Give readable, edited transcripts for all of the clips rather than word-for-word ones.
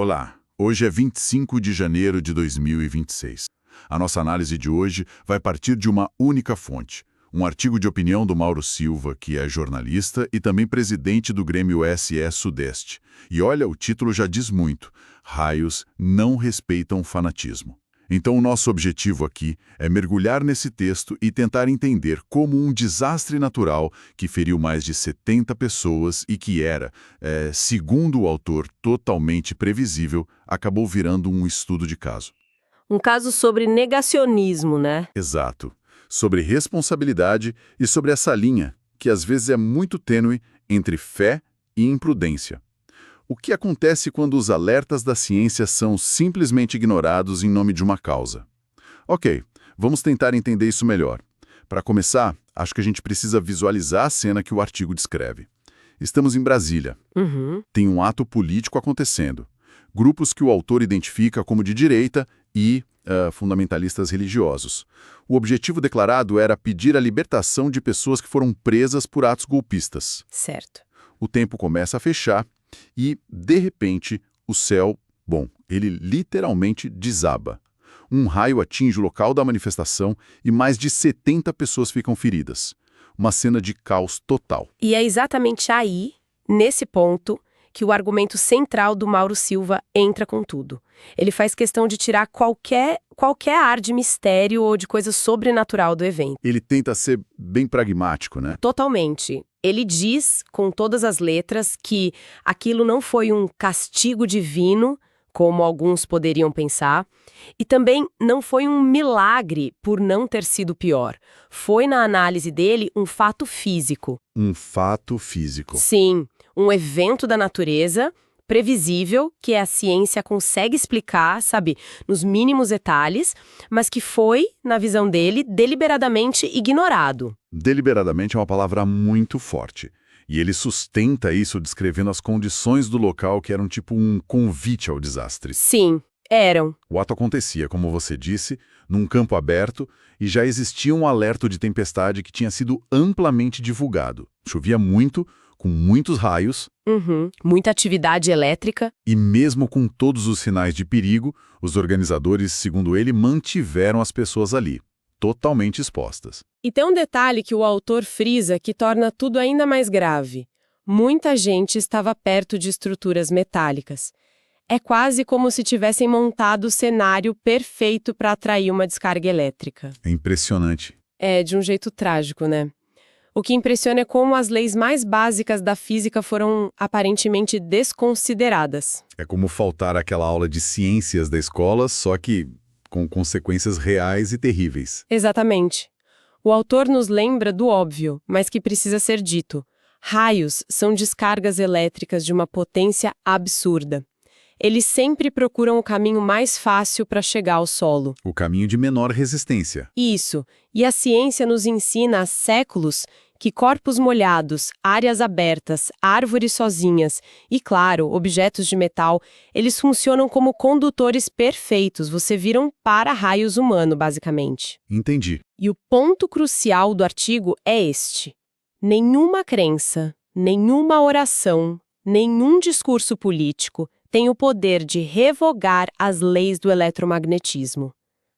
Olá, hoje é 25 de janeiro de 2026. A nossa análise de hoje vai partir de uma única fonte, um artigo de opinião do Mauro Silva, que é jornalista e também presidente do Grêmio SE Sudeste. E olha, o título já diz muito: raios não respeitam fanatismo. Então o nosso objetivo aqui é mergulhar nesse texto e tentar entender como um desastre natural que feriu mais de 70 pessoas e que era, segundo o autor, totalmente previsível, acabou virando um estudo de caso. Um caso sobre negacionismo, né? Exato. Sobre responsabilidade e sobre essa linha, que às vezes é muito tênue entre fé e imprudência. O que acontece quando os alertas da ciência são simplesmente ignorados em nome de uma causa? Ok, vamos tentar entender isso melhor. Para começar, acho que a gente precisa visualizar a cena que o artigo descreve. Estamos em Brasília. Tem um ato político acontecendo. Grupos que o autor identifica como de direita e fundamentalistas religiosos. O objetivo declarado era pedir a libertação de pessoas que foram presas por atos golpistas. Certo. O tempo começa a fechar e, de repente, o céu, ele literalmente desaba. Um raio atinge o local da manifestação e mais de 70 pessoas ficam feridas. Uma cena de caos total. E é exatamente aí, nesse ponto, que o argumento central do Mauro Silva entra com tudo. Ele faz questão de tirar qualquer ar de mistério ou de coisa sobrenatural do evento. Ele tenta ser bem pragmático, né? Totalmente. Ele diz, com todas as letras, que aquilo não foi um castigo divino, como alguns poderiam pensar, e também não foi um milagre por não ter sido pior. Foi, na análise dele, um fato físico. Um fato físico. Sim, um evento da natureza, previsível, que a ciência consegue explicar, sabe, nos mínimos detalhes, mas que foi, na visão dele, deliberadamente ignorado. Deliberadamente é uma palavra muito forte. E ele sustenta isso descrevendo as condições do local que eram tipo um convite ao desastre. Sim, eram. O ato acontecia, como você disse, num campo aberto e já existia um alerta de tempestade que tinha sido amplamente divulgado. Chovia muito, com muitos raios. Muita atividade elétrica. E mesmo com todos os sinais de perigo, os organizadores, segundo ele, mantiveram as pessoas ali, totalmente expostas. E tem um detalhe que o autor frisa que torna tudo ainda mais grave. Muita gente estava perto de estruturas metálicas. É quase como se tivessem montado o cenário perfeito para atrair uma descarga elétrica. É impressionante. É, de um jeito trágico, né? O que impressiona é como as leis mais básicas da física foram aparentemente desconsideradas. É como faltar aquela aula de ciências da escola, só que com consequências reais e terríveis. Exatamente. O autor nos lembra do óbvio, mas que precisa ser dito. Raios são descargas elétricas de uma potência absurda. Eles sempre procuram o caminho mais fácil para chegar ao solo. O caminho de menor resistência. Isso. E a ciência nos ensina há séculos que corpos molhados, áreas abertas, árvores sozinhas e, claro, objetos de metal, eles funcionam como condutores perfeitos. Você vira um para-raios humano, basicamente. Entendi. E o ponto crucial do artigo é este. Nenhuma crença, nenhuma oração, nenhum discurso político tem o poder de revogar as leis do eletromagnetismo.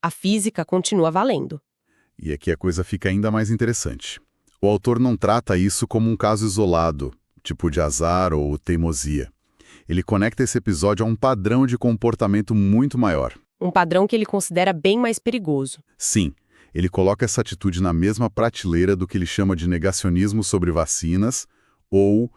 A física continua valendo. E aqui a coisa fica ainda mais interessante. O autor não trata isso como um caso isolado, tipo de azar ou teimosia. Ele conecta esse episódio a um padrão de comportamento muito maior. Um padrão que ele considera bem mais perigoso. Sim, ele coloca essa atitude na mesma prateleira do que ele chama de negacionismo sobre vacinas ou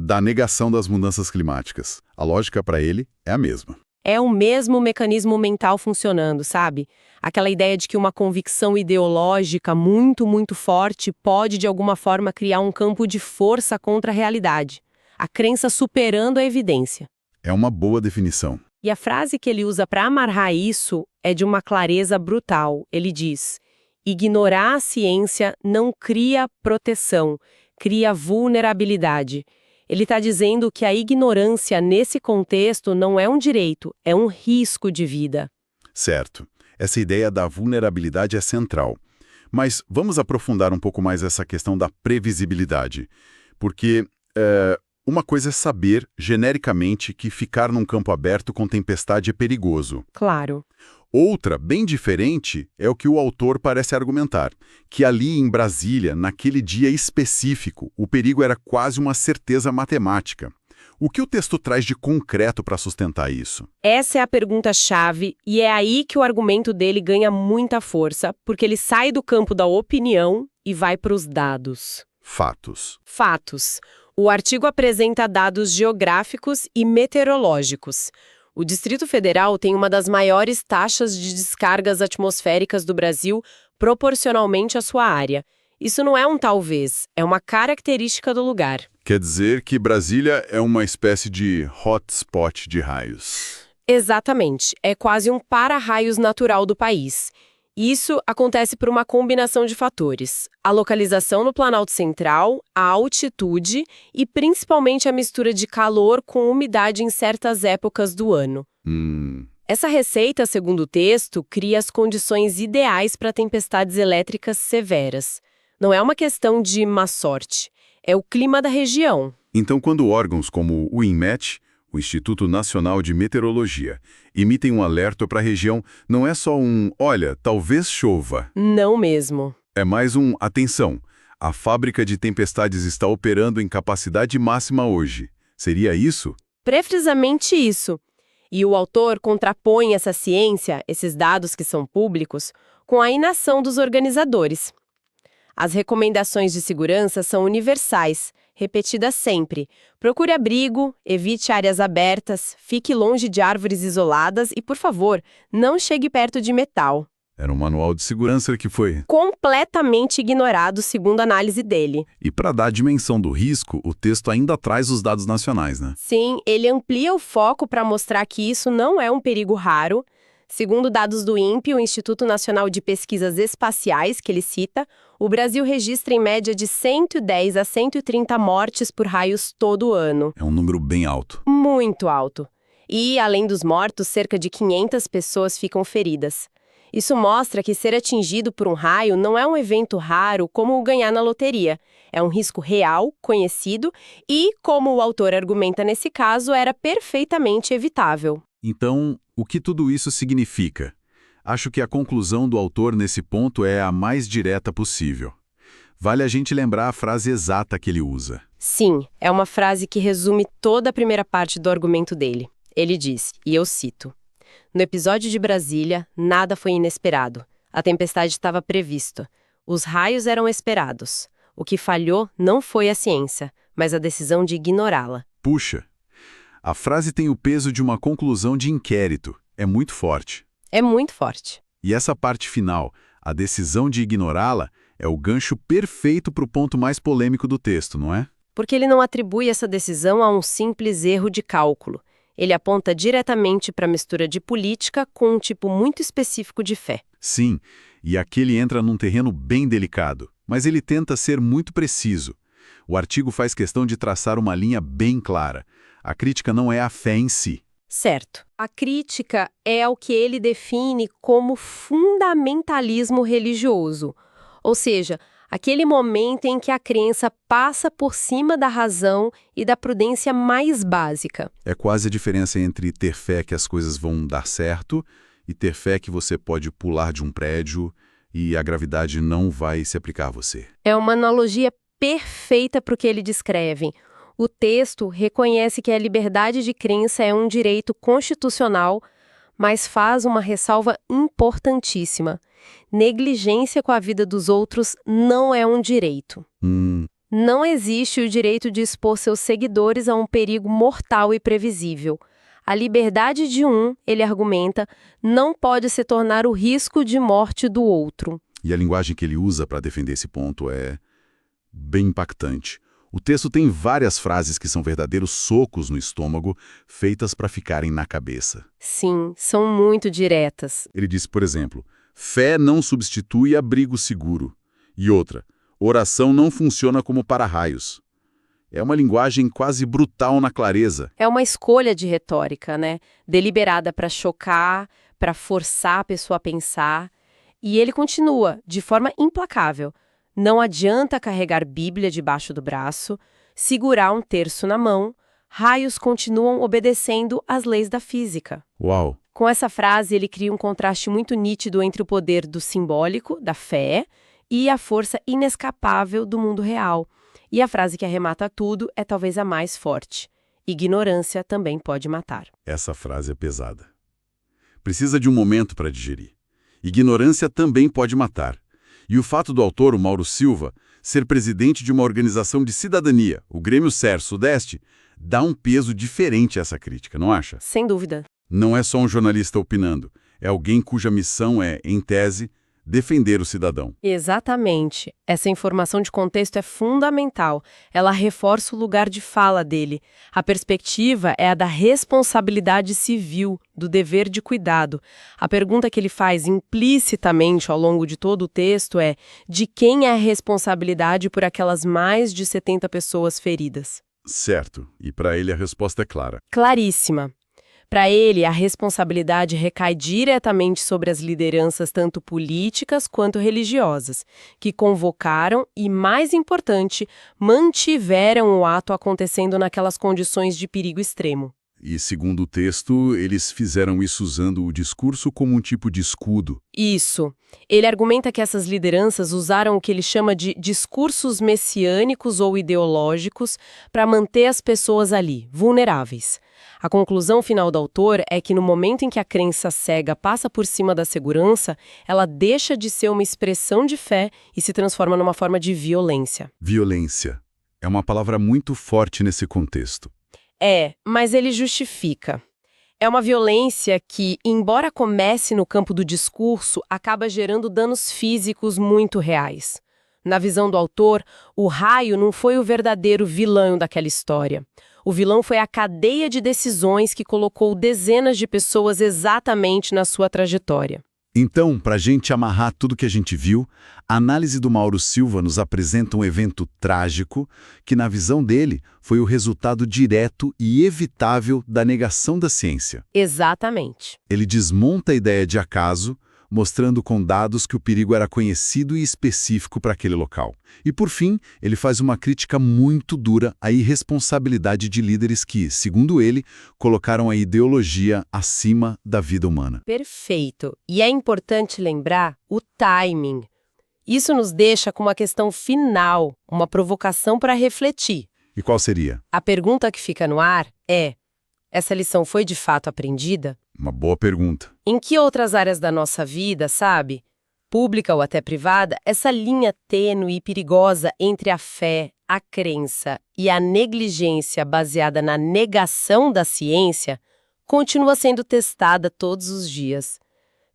da negação das mudanças climáticas. A lógica para ele é a mesma. É o mesmo mecanismo mental funcionando, sabe? Aquela ideia de que uma convicção ideológica muito, muito forte pode, de alguma forma, criar um campo de força contra a realidade. A crença superando a evidência. É uma boa definição. E a frase que ele usa para amarrar isso é de uma clareza brutal. Ele diz: ignorar a ciência não cria proteção, cria vulnerabilidade. Ele está dizendo que a ignorância nesse contexto não é um direito, é um risco de vida. Certo. Essa ideia da vulnerabilidade é central. Mas vamos aprofundar um pouco mais essa questão da previsibilidade. Porque Uma coisa é saber, genericamente, que ficar num campo aberto com tempestade é perigoso. Claro. Outra, bem diferente, é o que o autor parece argumentar, que ali em Brasília, naquele dia específico, o perigo era quase uma certeza matemática. O que o texto traz de concreto para sustentar isso? Essa é a pergunta-chave e é aí que o argumento dele ganha muita força, porque ele sai do campo da opinião e vai para os dados. Fatos. Fatos. O artigo apresenta dados geográficos e meteorológicos. O Distrito Federal tem uma das maiores taxas de descargas atmosféricas do Brasil proporcionalmente à sua área. Isso não é um talvez, é uma característica do lugar. Quer dizer que Brasília é uma espécie de hotspot de raios. Exatamente, é quase um para-raios natural do país. Isso acontece por uma combinação de fatores: a localização no Planalto Central, a altitude e principalmente a mistura de calor com umidade em certas épocas do ano. Essa receita, segundo o texto, cria as condições ideais para tempestades elétricas severas. Não é uma questão de má sorte, é o clima da região. Então, quando órgãos como o INMET, o Instituto Nacional de Meteorologia, emitem um alerta para a região, não é só olha, talvez chova. Não mesmo. É mais atenção, a fábrica de tempestades está operando em capacidade máxima hoje. Seria isso? Precisamente isso. E o autor contrapõe essa ciência, esses dados que são públicos, com a inação dos organizadores. As recomendações de segurança são universais, repetidas sempre. Procure abrigo, evite áreas abertas, fique longe de árvores isoladas e, por favor, não chegue perto de metal. Era um manual de segurança que foi Completamente ignorado, segundo a análise dele. E para dar a dimensão do risco, o texto ainda traz os dados nacionais, né? Sim, ele amplia o foco para mostrar que isso não é um perigo raro. Segundo dados do INPE, o Instituto Nacional de Pesquisas Espaciais, que ele cita, o Brasil registra em média de 110 a 130 mortes por raios todo ano. É um número bem alto. Muito alto. E, além dos mortos, cerca de 500 pessoas ficam feridas. Isso mostra que ser atingido por um raio não é um evento raro como o ganhar na loteria. É um risco real, conhecido e, como o autor argumenta nesse caso, era perfeitamente evitável. Então, o que tudo isso significa? Acho que a conclusão do autor nesse ponto é a mais direta possível. Vale a gente lembrar a frase exata que ele usa. Sim, é uma frase que resume toda a primeira parte do argumento dele. Ele diz, e eu cito: "No episódio de Brasília, nada foi inesperado. A tempestade estava prevista. Os raios eram esperados. O que falhou não foi a ciência, mas a decisão de ignorá-la." Puxa, a frase tem o peso de uma conclusão de inquérito. É muito forte. É muito forte. E essa parte final, a decisão de ignorá-la, é o gancho perfeito para o ponto mais polêmico do texto, não é? Porque ele não atribui essa decisão a um simples erro de cálculo. Ele aponta diretamente para a mistura de política com um tipo muito específico de fé. Sim, e aqui ele entra num terreno bem delicado, mas ele tenta ser muito preciso. O artigo faz questão de traçar uma linha bem clara. A crítica não é a fé em si. Certo. A crítica é ao que ele define como fundamentalismo religioso. Ou seja, aquele momento em que a crença passa por cima da razão e da prudência mais básica. É quase a diferença entre ter fé que as coisas vão dar certo e ter fé que você pode pular de um prédio e a gravidade não vai se aplicar a você. É uma analogia perfeita para o que ele descreve. O texto reconhece que a liberdade de crença é um direito constitucional, mas faz uma ressalva importantíssima. Negligência com a vida dos outros não é um direito. Não existe o direito de expor seus seguidores a um perigo mortal e previsível. A liberdade de um, ele argumenta, não pode se tornar o risco de morte do outro. E a linguagem que ele usa para defender esse ponto é bem impactante. O texto tem várias frases que são verdadeiros socos no estômago, feitas para ficarem na cabeça. Sim, são muito diretas. Ele diz, por exemplo, fé não substitui abrigo seguro. E outra, oração não funciona como para-raios. É uma linguagem quase brutal na clareza. É uma escolha de retórica, né? Deliberada para chocar, para forçar a pessoa a pensar. E ele continua, de forma implacável. Não adianta carregar Bíblia debaixo do braço, segurar um terço na mão, raios continuam obedecendo às leis da física. Uau! Com essa frase, ele cria um contraste muito nítido entre o poder do simbólico, da fé, e a força inescapável do mundo real. E a frase que arremata tudo é talvez a mais forte. Ignorância também pode matar. Essa frase é pesada. Precisa de um momento para digerir. Ignorância também pode matar. E o fato do autor, o Mauro Silva, ser presidente de uma organização de cidadania, o Grêmio Ser Sudeste, dá um peso diferente a essa crítica, não acha? Sem dúvida. Não é só um jornalista opinando, é alguém cuja missão é, em tese, defender o cidadão. Exatamente. Essa informação de contexto é fundamental. Ela reforça o lugar de fala dele. A perspectiva é a da responsabilidade civil, do dever de cuidado. A pergunta que ele faz implicitamente ao longo de todo o texto é: de quem é a responsabilidade por aquelas mais de 70 pessoas feridas? Certo, e para ele a resposta é clara. Claríssima. Para ele, a responsabilidade recai diretamente sobre as lideranças tanto políticas quanto religiosas, que convocaram e, mais importante, mantiveram o ato acontecendo naquelas condições de perigo extremo. E, segundo o texto, eles fizeram isso usando o discurso como um tipo de escudo. Isso. Ele argumenta que essas lideranças usaram o que ele chama de discursos messiânicos ou ideológicos para manter as pessoas ali, vulneráveis. A conclusão final do autor é que no momento em que a crença cega passa por cima da segurança, ela deixa de ser uma expressão de fé e se transforma numa forma de violência. Violência. É uma palavra muito forte nesse contexto. Mas ele justifica. É uma violência que, embora comece no campo do discurso, acaba gerando danos físicos muito reais. Na visão do autor, o raio não foi o verdadeiro vilão daquela história. O vilão foi a cadeia de decisões que colocou dezenas de pessoas exatamente na sua trajetória. Então, para a gente amarrar tudo que a gente viu, a análise do Mauro Silva nos apresenta um evento trágico que, na visão dele, foi o resultado direto e evitável da negação da ciência. Exatamente. Ele desmonta a ideia de acaso, mostrando com dados que o perigo era conhecido e específico para aquele local. E, por fim, ele faz uma crítica muito dura à irresponsabilidade de líderes que, segundo ele, colocaram a ideologia acima da vida humana. Perfeito. E é importante lembrar o timing. Isso nos deixa com uma questão final, uma provocação para refletir. E qual seria? A pergunta que fica no ar é: essa lição foi de fato aprendida? Uma boa pergunta. Em que outras áreas da nossa vida, sabe, pública ou até privada, essa linha tênue e perigosa entre a fé, a crença e a negligência baseada na negação da ciência continua sendo testada todos os dias?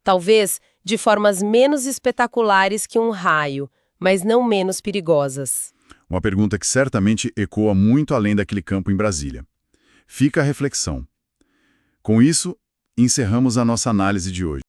Talvez de formas menos espetaculares que um raio, mas não menos perigosas. Uma pergunta que certamente ecoa muito além daquele campo em Brasília. Fica a reflexão. Com isso, encerramos a nossa análise de hoje.